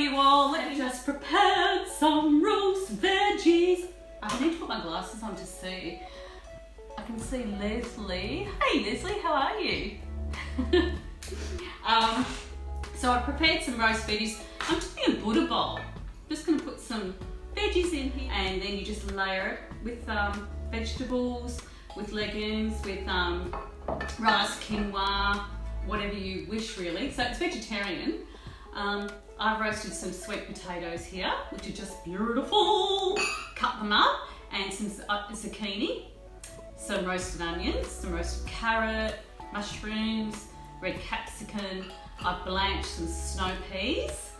you all. Let me just prepare some roast veggies. I need to put my glasses on to see. I can see Leslie. Hey Leslie, how are you? So I prepared some roast veggies. I'm doing a Buddha bowl. Just going to put some veggies in here, and then you just layer it with vegetables, with legumes, with rice, quinoa, whatever you wish really. So it's vegetarian. I've roasted some sweet potatoes here, which are just beautiful. Cut them up, and some zucchini, some roasted onions, some roasted carrot, mushrooms, red capsicum. I've blanched some snow peas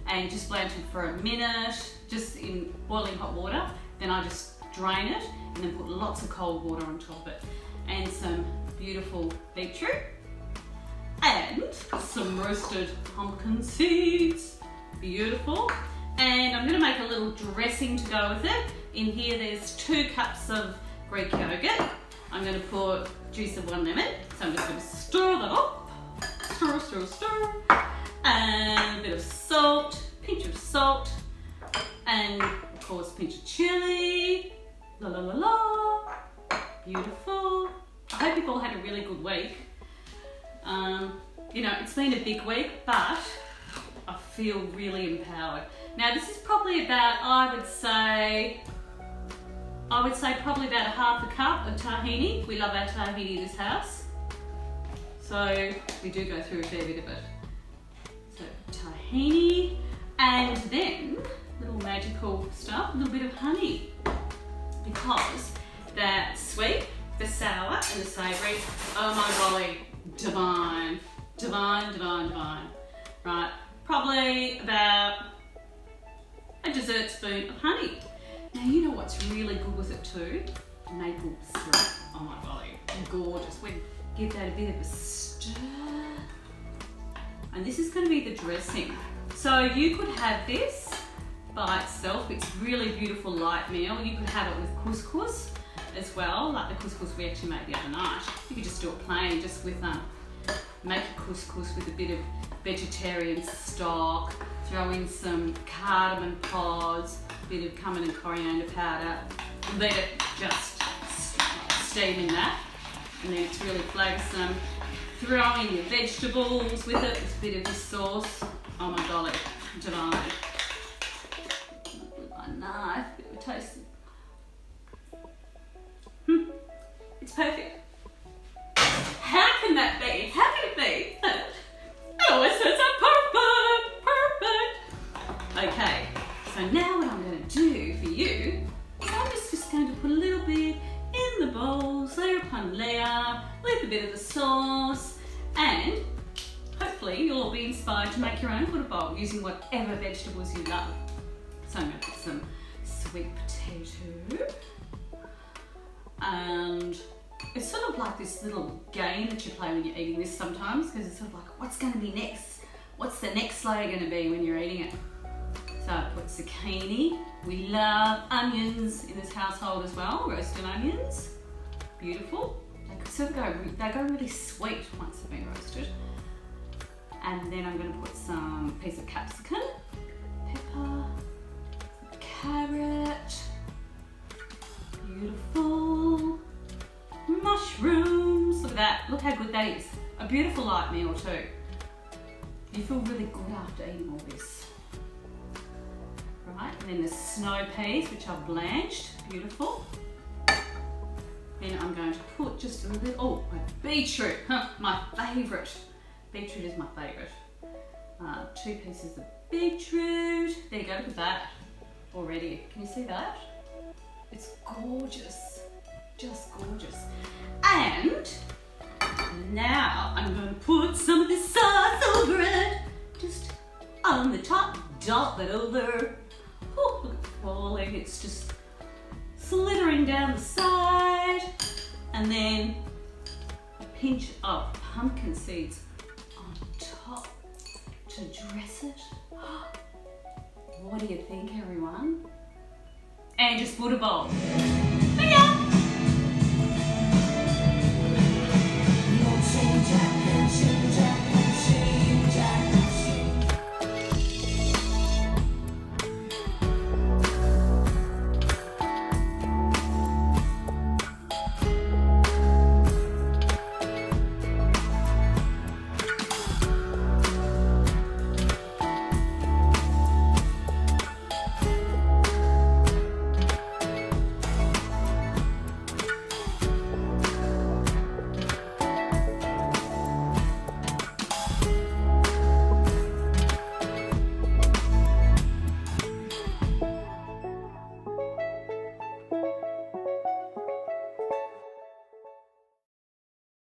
and just blanch them for a minute, just in boiling hot water. Then I just drain it and then put lots of cold water on top of it, and some beautiful beetroot and some roasted pumpkin seeds. Beautiful. And I'm going to make a little dressing to go with it. In here there's 2 cups of Greek yogurt. I'm going to put juice of 1 lemon. So I'm just going to stir that up. Stir, stir, stir. And a bit of salt, pinch of salt, and of course a pinch of chili. La la la la. Beautiful. I hope you've all had a really good week. You know, it's been a big week, but I feel really empowered. Now this is probably about, I would say probably about ½ a cup of tahini. We love our tahini in this house. So we do go through a fair bit of it. So tahini, and then little magical stuff, a little bit of honey. Because that sweet, the sour and the savoury, oh my golly, divine. Divine, divine, divine. Right, probably about a dessert spoon of honey. Now you know what's really good with it too? Maple syrup. Oh my golly, gorgeous. We give that a bit of a stir. And this is going to be the dressing. So you could have this by itself. It's really beautiful light meal. You could have it with couscous as well, like the couscous we actually made the other night. You could just do it plain, just with make a couscous with a bit of vegetarian stock, throw in some cardamom pods, a bit of cumin and coriander powder, let it just steam in that, and then it's really flavoursome. Throw in your vegetables with it, with a bit of this sauce. Oh my golly, divine. With my knife, a bit of a taste. It's perfect. How can that be? How can it be? It always says so perfect. Okay, so now what I'm going to do for you is I'm just going to put a little bit in the bowls, layer upon layer, with a bit of the sauce, and hopefully you'll all be inspired to make your own Buddha bowl using whatever vegetables you love. So I'm going to put some sweet potato, and it's sort of like this little game that you play when you're eating this sometimes, because it's sort of like, what's going to be next? What's the next layer going to be when you're eating it? So I put zucchini. We love onions in this household as well, roasted onions. Beautiful. They go really sweet once they've been roasted. And then I'm going to put some piece of capsicum, pepper, carrot. Beautiful. Mushrooms. Look at that. Look how good that is. A beautiful light meal too. You feel really good after eating all this. Right, and then the snow peas, which I've blanched. Beautiful. Then I'm going to put just a little, oh, my beetroot. My favourite. Beetroot is my favourite. 2 pieces of beetroot. There you go, look at that already. Can you see that? It's gorgeous. Just gorgeous. And now I'm going to put some of this sauce over it. Just on the top, dot that over. Oh, look at it falling. It's just slithering down the side. And then a pinch of pumpkin seeds on top to dress it. What do you think, everyone? And just Buddha bowl. See ya! Change,